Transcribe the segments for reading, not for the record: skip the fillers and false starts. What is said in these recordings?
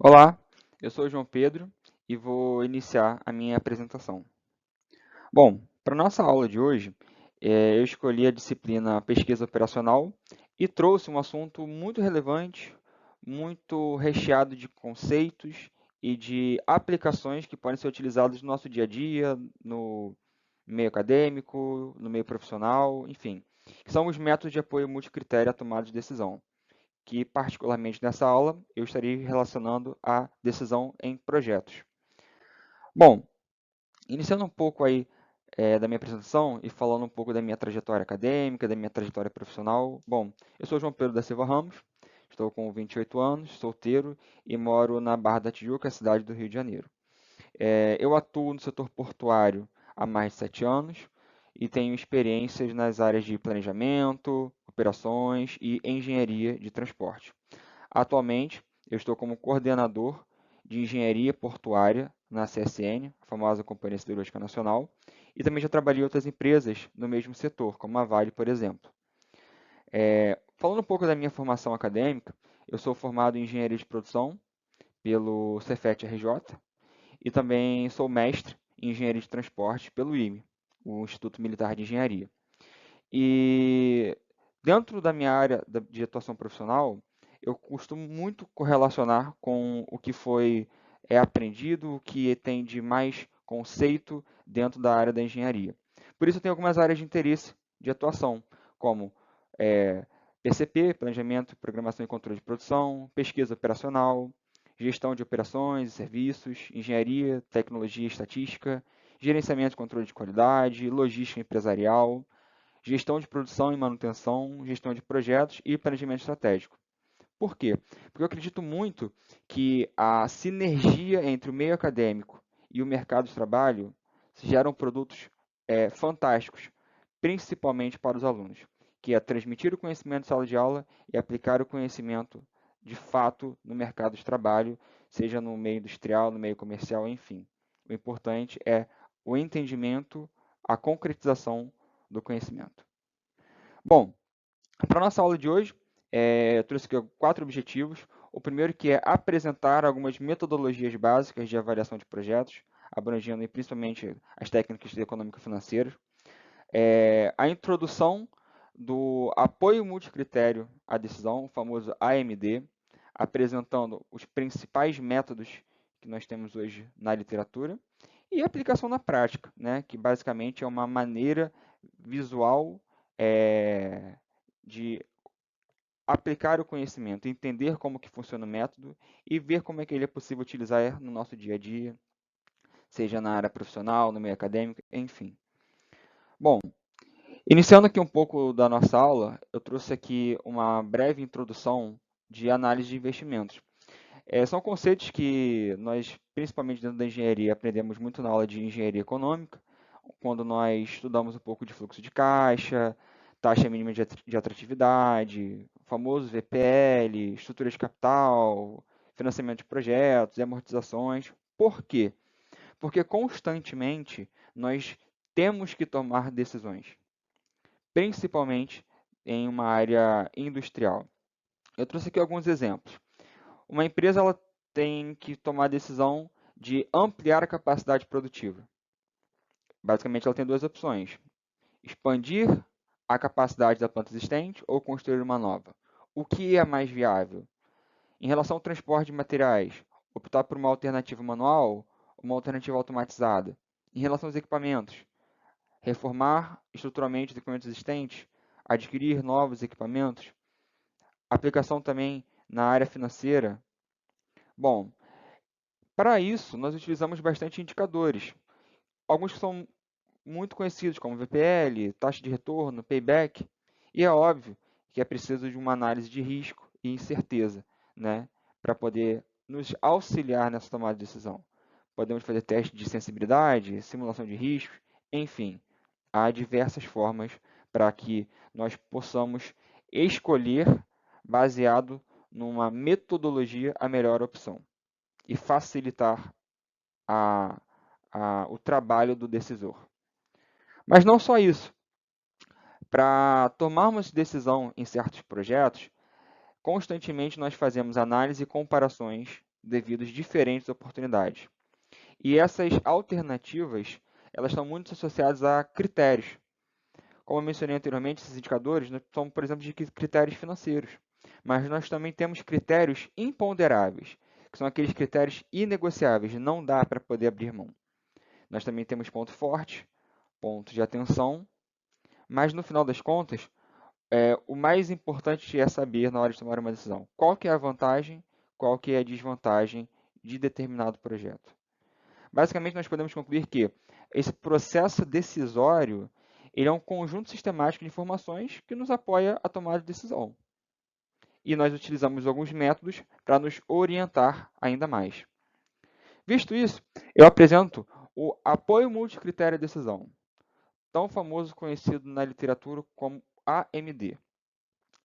Olá, eu sou o João Pedro e vou iniciar a minha apresentação. Bom, para a nossa aula de hoje, eu escolhi a disciplina Pesquisa Operacional e trouxe um assunto muito relevante, muito recheado de conceitos e de aplicações que podem ser utilizadas no nosso dia a dia, no meio acadêmico, no meio profissional, enfim, que são os métodos de apoio multicritério à tomada de decisão que, particularmente nessa aula, eu estarei relacionando a decisão em projetos. Bom, iniciando um pouco aí da minha apresentação e falando um pouco da minha trajetória acadêmica, da minha trajetória profissional. Bom, eu sou João Pedro da Silva Ramos, estou com 28 anos, solteiro e moro na Barra da Tijuca, cidade do Rio de Janeiro. Eu atuo no setor portuário há mais de 7 anos e tenho experiências nas áreas de planejamento, operações e engenharia de transporte. Atualmente, eu estou como coordenador de engenharia portuária na CSN, a famosa Companhia Siderúrgica Nacional, e também já trabalhei em outras empresas no mesmo setor, como a Vale, por exemplo. Falando um pouco da minha formação acadêmica, eu sou formado em engenharia de produção pelo Cefet-RJ e também sou mestre em engenharia de transporte pelo IME, o Instituto Militar de Engenharia. E dentro da minha área de atuação profissional, eu costumo muito correlacionar com o que foi aprendido, o que tem de mais conceito dentro da área da engenharia. Por isso, eu tenho algumas áreas de interesse de atuação, como é, PCP, Planejamento, Programação e Controle de Produção, Pesquisa Operacional, Gestão de Operações e Serviços, Engenharia, Tecnologia e Estatística, Gerenciamento e Controle de Qualidade, Logística Empresarial, gestão de produção e manutenção, gestão de projetos e planejamento estratégico. Por quê? Porque eu acredito muito que a sinergia entre o meio acadêmico e o mercado de trabalho geram produtos fantásticos, principalmente para os alunos, que é transmitir o conhecimento em sala de aula e aplicar o conhecimento de fato no mercado de trabalho, seja no meio industrial, no meio comercial, enfim. O importante é o entendimento, a concretização do conhecimento. Bom, para a nossa aula de hoje, eu trouxe aqui 4 objetivos. O primeiro que é apresentar algumas metodologias básicas de avaliação de projetos, abrangendo principalmente as técnicas de econômico-financeiras. A introdução do apoio multicritério à decisão, o famoso AMD, apresentando os principais métodos que nós temos hoje na literatura, e a aplicação na prática, né, que basicamente é uma maneira visual de aplicar o conhecimento, entender como que funciona o método e ver como é que ele é possível utilizar no nosso dia a dia, seja na área profissional, no meio acadêmico, enfim. Bom, iniciando aqui um pouco da nossa aula, eu trouxe aqui uma breve introdução de análise de investimentos. São conceitos que nós, principalmente dentro da engenharia, aprendemos muito na aula de engenharia econômica, quando nós estudamos um pouco de fluxo de caixa, taxa mínima de atratividade, famoso VPL, estrutura de capital, financiamento de projetos e amortizações. Por quê? Porque constantemente nós temos que tomar decisões, principalmente em uma área industrial. Eu trouxe aqui alguns exemplos. Uma empresa ela tem que tomar a decisão de ampliar a capacidade produtiva. Basicamente, ela tem duas opções: expandir a capacidade da planta existente ou construir uma nova. O que é mais viável? Em relação ao transporte de materiais, optar por uma alternativa manual ou uma alternativa automatizada? Em relação aos equipamentos, reformar estruturalmente os equipamentos existentes, adquirir novos equipamentos? Aplicação também na área financeira. Bom, para isso, nós utilizamos bastante indicadores. Alguns que são muito conhecidos, como VPL, taxa de retorno, payback. E é óbvio que é preciso de uma análise de risco e incerteza, né, para poder nos auxiliar nessa tomada de decisão. Podemos fazer teste de sensibilidade, simulação de riscos, enfim, há diversas formas para que nós possamos escolher, baseado numa metodologia, a melhor opção e facilitar a, o trabalho do decisor. Mas não só isso. Para tomarmos decisão em certos projetos, constantemente nós fazemos análise e comparações devido às diferentes oportunidades. E essas alternativas, elas estão muito associadas a critérios. Como eu mencionei anteriormente, esses indicadores são, por exemplo, de critérios financeiros. Mas nós também temos critérios imponderáveis, que são aqueles critérios inegociáveis, não dá para poder abrir mão. Nós também temos ponto forte, pontos de atenção, mas no final das contas, o mais importante é saber na hora de tomar uma decisão. Qual que é a vantagem, qual que é a desvantagem de determinado projeto. Basicamente, nós podemos concluir que esse processo decisório ele é um conjunto sistemático de informações que nos apoia a tomar decisão. E nós utilizamos alguns métodos para nos orientar ainda mais. Visto isso, eu apresento o apoio multicritério à decisão, tão famoso conhecido na literatura como AMD.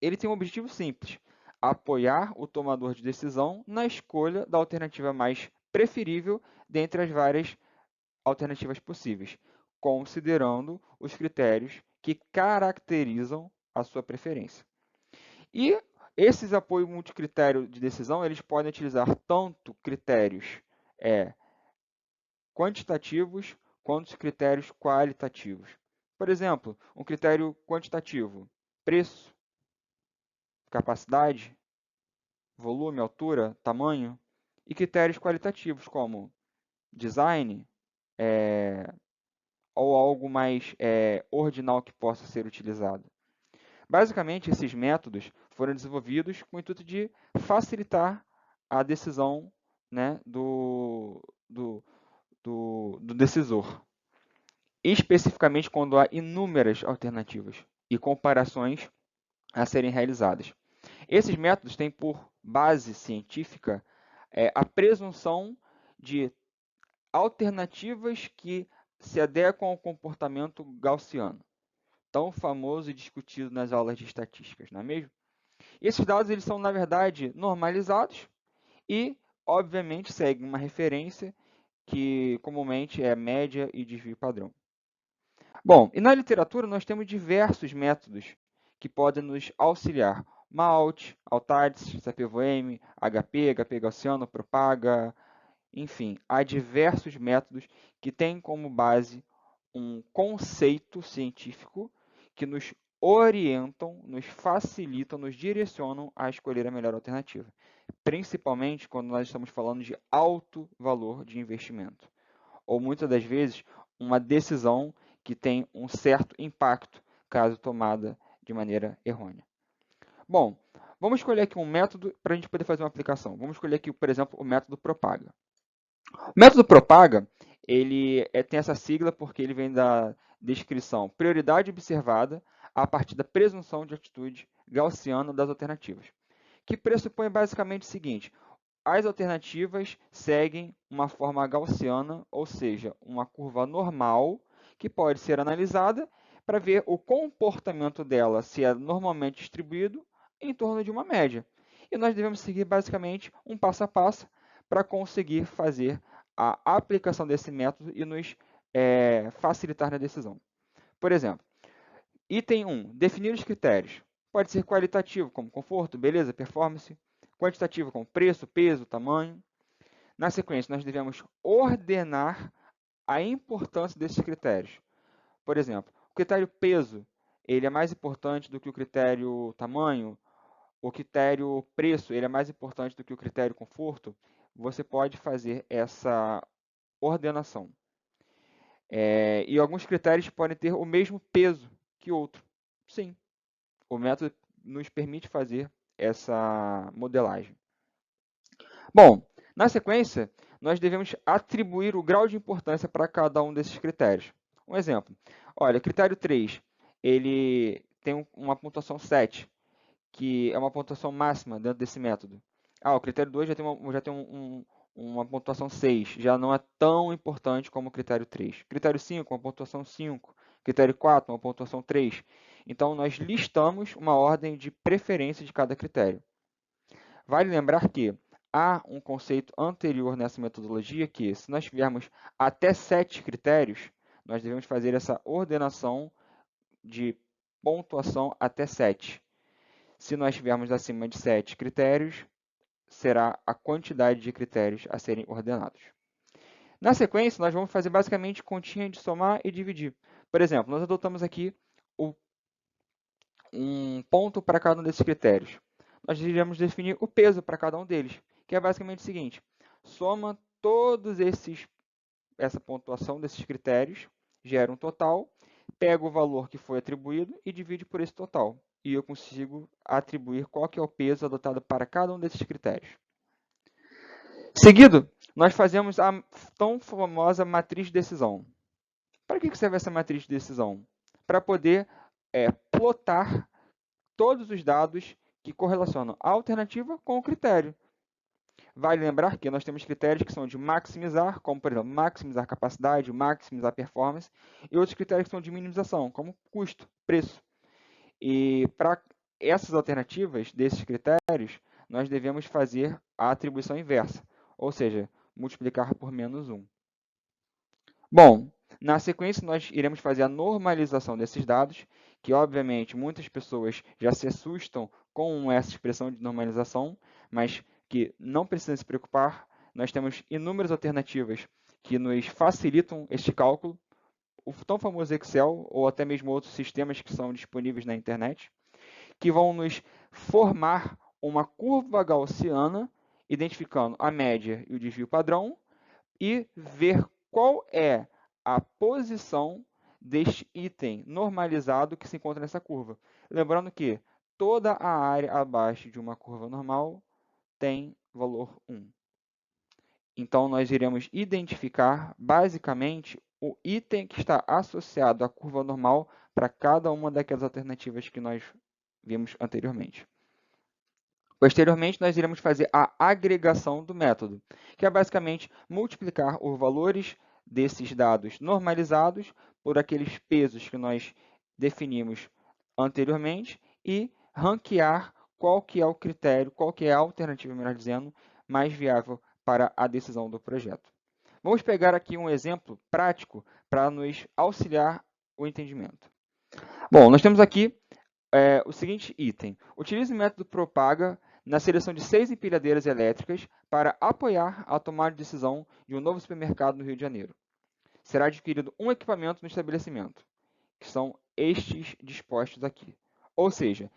Ele tem um objetivo simples: apoiar o tomador de decisão na escolha da alternativa mais preferível dentre as várias alternativas possíveis, considerando os critérios que caracterizam a sua preferência. E esses apoios multicritério de decisão, eles podem utilizar tanto critérios quantitativos quanto critérios qualitativos. Por exemplo, um critério quantitativo: preço, capacidade, volume, altura, tamanho, e critérios qualitativos como design, ou algo mais ordinal que possa ser utilizado. Basicamente, esses métodos foram desenvolvidos com o intuito de facilitar a decisão, né, do decisor, especificamente quando há inúmeras alternativas e comparações a serem realizadas. Esses métodos têm por base científica a presunção de alternativas que se adequam ao comportamento gaussiano, tão famoso e discutido nas aulas de estatísticas, não é mesmo? E esses dados eles são, na verdade, normalizados e, obviamente, seguem uma referência que comumente é média e desvio padrão. Bom, e na literatura nós temos diversos métodos que podem nos auxiliar. MALT, ALTADS, CPVM, HP, HP Gaussiano, Propaga, enfim, há diversos métodos que têm como base um conceito científico que nos orientam, nos facilitam, nos direcionam a escolher a melhor alternativa, principalmente quando nós estamos falando de alto valor de investimento, ou muitas das vezes uma decisão que tem um certo impacto caso tomada de maneira errônea. Bom, vamos escolher aqui um método para a gente poder fazer uma aplicação. Vamos escolher aqui, por exemplo, o método Propaga. O método Propaga, ele tem essa sigla porque ele vem da descrição prioridade observada a partir da presunção de atitude gaussiana das alternativas, que pressupõe basicamente o seguinte: as alternativas seguem uma forma gaussiana, ou seja, uma curva normal que pode ser analisada para ver o comportamento dela, se é normalmente distribuído, em torno de uma média. E nós devemos seguir basicamente um passo a passo para conseguir fazer a aplicação desse método e nos facilitar na decisão. Por exemplo, item 1, definir os critérios. Pode ser qualitativo, como conforto, beleza, performance. Quantitativo, como preço, peso, tamanho. Na sequência, nós devemos ordenar a importância desses critérios. Por exemplo, o critério peso, ele é mais importante do que o critério tamanho. O critério preço, ele é mais importante do que o critério conforto. Você pode fazer essa ordenação. E alguns critérios podem ter o mesmo peso que outro. Sim, o método nos permite fazer essa modelagem. Bom, na sequência, nós devemos atribuir o grau de importância para cada um desses critérios. Um exemplo, olha, critério 3, ele tem uma pontuação 7, que é uma pontuação máxima dentro desse método. O critério 2 já tem uma pontuação 6, já não é tão importante como o critério 3. Critério 5, uma pontuação 5. Critério 4, uma pontuação 3. Então, nós listamos uma ordem de preferência de cada critério. Vale lembrar que há um conceito anterior nessa metodologia que, se nós tivermos até 7 critérios, nós devemos fazer essa ordenação de pontuação até 7. Se nós tivermos acima de 7 critérios, será a quantidade de critérios a serem ordenados. Na sequência, nós vamos fazer basicamente continha de somar e dividir. Por exemplo, nós adotamos aqui um ponto para cada um desses critérios. Nós iremos definir o peso para cada um deles, que é basicamente o seguinte: soma todos essa pontuação desses critérios, gera um total, pega o valor que foi atribuído e divide por esse total. E eu consigo atribuir qual que é o peso adotado para cada um desses critérios. Seguido, nós fazemos a tão famosa matriz de decisão. Para que serve essa matriz de decisão? Para poder plotar todos os dados que correlacionam a alternativa com o critério. Vale lembrar que nós temos critérios que são de maximizar, como, por exemplo, maximizar capacidade, maximizar performance, e outros critérios que são de minimização, como custo, preço. E para essas alternativas desses critérios, nós devemos fazer a atribuição inversa, ou seja, multiplicar por menos 1. Bom, na sequência nós iremos fazer a normalização desses dados, que obviamente muitas pessoas já se assustam com essa expressão de normalização, mas que não precisam se preocupar, nós temos inúmeras alternativas que nos facilitam este cálculo, o tão famoso Excel ou até mesmo outros sistemas que são disponíveis na internet, que vão nos formar uma curva gaussiana, identificando a média e o desvio padrão, e ver qual é a posição deste item normalizado que se encontra nessa curva. Lembrando que toda a área abaixo de uma curva normal tem valor 1. Então, nós iremos identificar, basicamente, o item que está associado à curva normal para cada uma daquelas alternativas que nós vimos anteriormente. Posteriormente, nós iremos fazer a agregação do método, que é basicamente multiplicar os valores desses dados normalizados por aqueles pesos que nós definimos anteriormente e ranquear qual que é o critério, qual que é a alternativa, melhor dizendo, mais viável para a decisão do projeto. Vamos pegar aqui um exemplo prático para nos auxiliar o entendimento. Bom, nós temos aqui o seguinte item. Utilize o método Propaga na seleção de 6 empilhadeiras elétricas para apoiar a tomada de decisão de um novo supermercado no Rio de Janeiro. Será adquirido um equipamento no estabelecimento, que são estes dispostos aqui. Ou seja,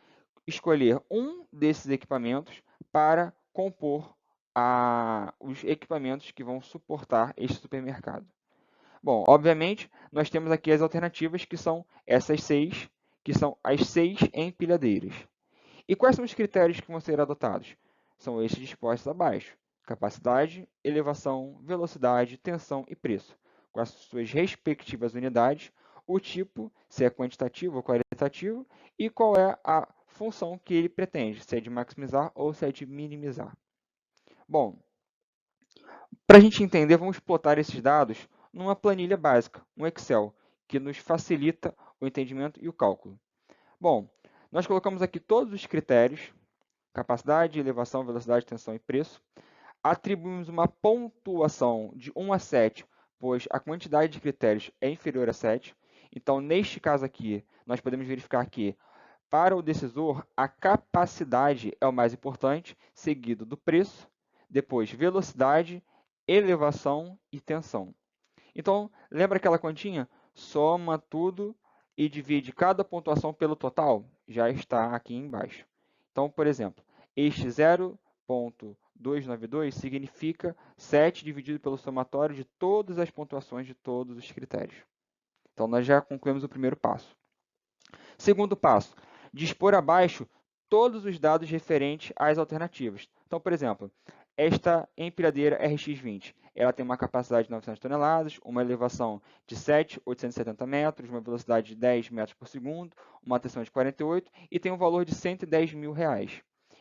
escolher um desses equipamentos para compor os equipamentos que vão suportar este supermercado. Bom, obviamente, nós temos aqui as alternativas que são essas 6, que são as 6 empilhadeiras. E quais são os critérios que vão ser adotados? São estes dispostos abaixo: capacidade, elevação, velocidade, tensão e preço, com as suas respectivas unidades, o tipo, se é quantitativo ou qualitativo, e qual é a função que ele pretende, se é de maximizar ou se é de minimizar. Bom, para a gente entender, vamos plotar esses dados numa planilha básica, um Excel, que nos facilita o entendimento e o cálculo. Bom, nós colocamos aqui todos os critérios: capacidade, elevação, velocidade, tensão e preço. Atribuímos uma pontuação de 1 a 7, pois a quantidade de critérios é inferior a 7. Então, neste caso aqui, nós podemos verificar que, para o decisor, a capacidade é o mais importante, seguido do preço, depois velocidade, elevação e tensão. Então, lembra aquela continha? Soma tudo e divide cada pontuação pelo total? Já está aqui embaixo. Então, por exemplo, este 0,292 significa 7 dividido pelo somatório de todas as pontuações de todos os critérios. Então, nós já concluímos o primeiro passo. Segundo passo, dispor abaixo todos os dados referentes às alternativas. Então, por exemplo, esta empilhadeira RX20, ela tem uma capacidade de 900 toneladas, uma elevação de 7.870 metros, uma velocidade de 10 metros por segundo, uma tensão de 48 e tem um valor de R$110 mil.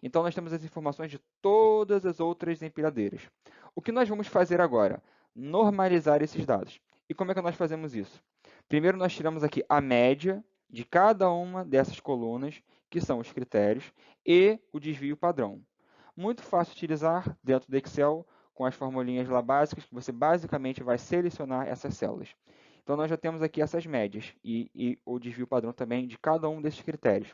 Então, nós temos as informações de todas as outras empilhadeiras. O que nós vamos fazer agora? Normalizar esses dados. E como é que nós fazemos isso? Primeiro, nós tiramos aqui a média de cada uma dessas colunas, que são os critérios, e o desvio padrão. Muito fácil de utilizar dentro do Excel, com as formulinhas lá básicas, que você basicamente vai selecionar essas células. Então, nós já temos aqui essas médias e o desvio padrão também de cada um desses critérios.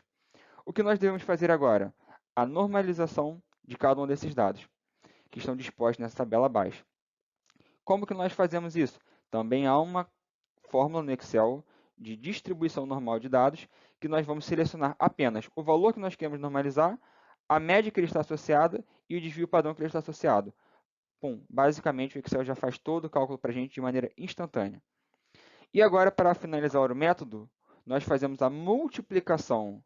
O que nós devemos fazer agora? A normalização de cada um desses dados, que estão dispostos nessa tabela abaixo. Como que nós fazemos isso? Também há uma fórmula no Excel de distribuição normal de dados, que nós vamos selecionar apenas o valor que nós queremos normalizar, a média que ele está associada e o desvio padrão que ele está associado. Pum, basicamente o Excel já faz todo o cálculo para a gente de maneira instantânea. E agora, para finalizar o método, nós fazemos a multiplicação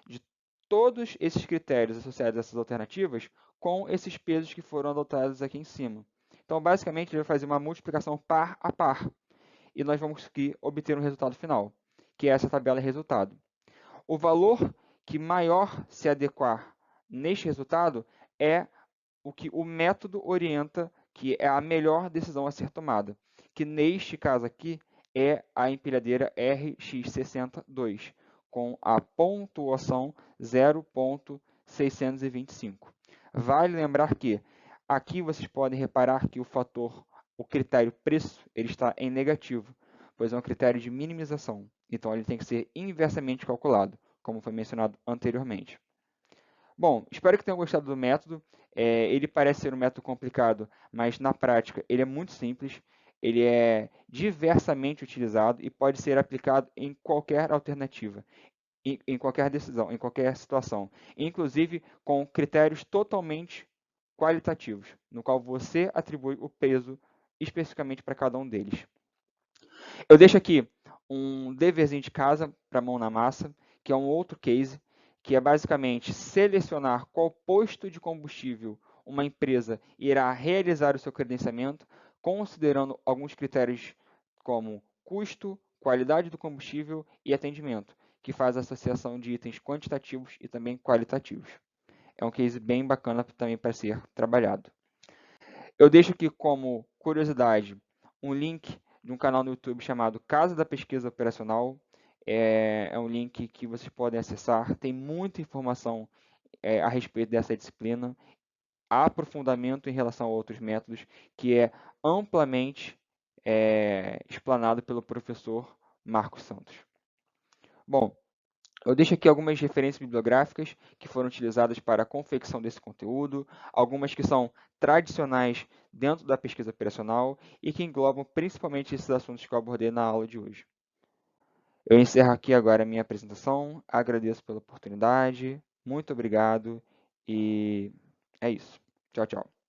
de todos esses critérios associados a essas alternativas com esses pesos que foram adotados aqui em cima. Então, basicamente, ele vai fazer uma multiplicação par a par e nós vamos conseguir obter um resultado final, que é essa tabela de resultado. O valor que maior se adequar neste resultado é o que o método orienta que é a melhor decisão a ser tomada, que neste caso aqui é a empilhadeira RX62, com a pontuação 0,625. Vale lembrar que aqui vocês podem reparar que o critério preço, ele está em negativo, pois é um critério de minimização. Então, ele tem que ser inversamente calculado, como foi mencionado anteriormente. Bom, espero que tenham gostado do método. Ele parece ser um método complicado, mas na prática ele é muito simples. Ele é diversamente utilizado e pode ser aplicado em qualquer alternativa, em qualquer decisão, em qualquer situação, inclusive com critérios totalmente qualitativos, no qual você atribui o peso especificamente para cada um deles. Eu deixo aqui um deverzinho de casa para mão na massa, que é um outro case, que é basicamente selecionar qual posto de combustível uma empresa irá realizar o seu credenciamento, considerando alguns critérios como custo, qualidade do combustível e atendimento, que faz a associação de itens quantitativos e também qualitativos. É um case bem bacana também para ser trabalhado. Eu deixo aqui como curiosidade um link de um canal no YouTube chamado Casa da Pesquisa Operacional. É um link que vocês podem acessar. Tem muita informação a respeito dessa disciplina. Há aprofundamento em relação a outros métodos, que é amplamente explanado pelo professor Marcos Santos. Bom, eu deixo aqui algumas referências bibliográficas que foram utilizadas para a confecção desse conteúdo, algumas que são tradicionais dentro da pesquisa operacional e que englobam principalmente esses assuntos que eu abordei na aula de hoje. Eu encerro aqui agora a minha apresentação, agradeço pela oportunidade, muito obrigado e é isso. Tchau, tchau.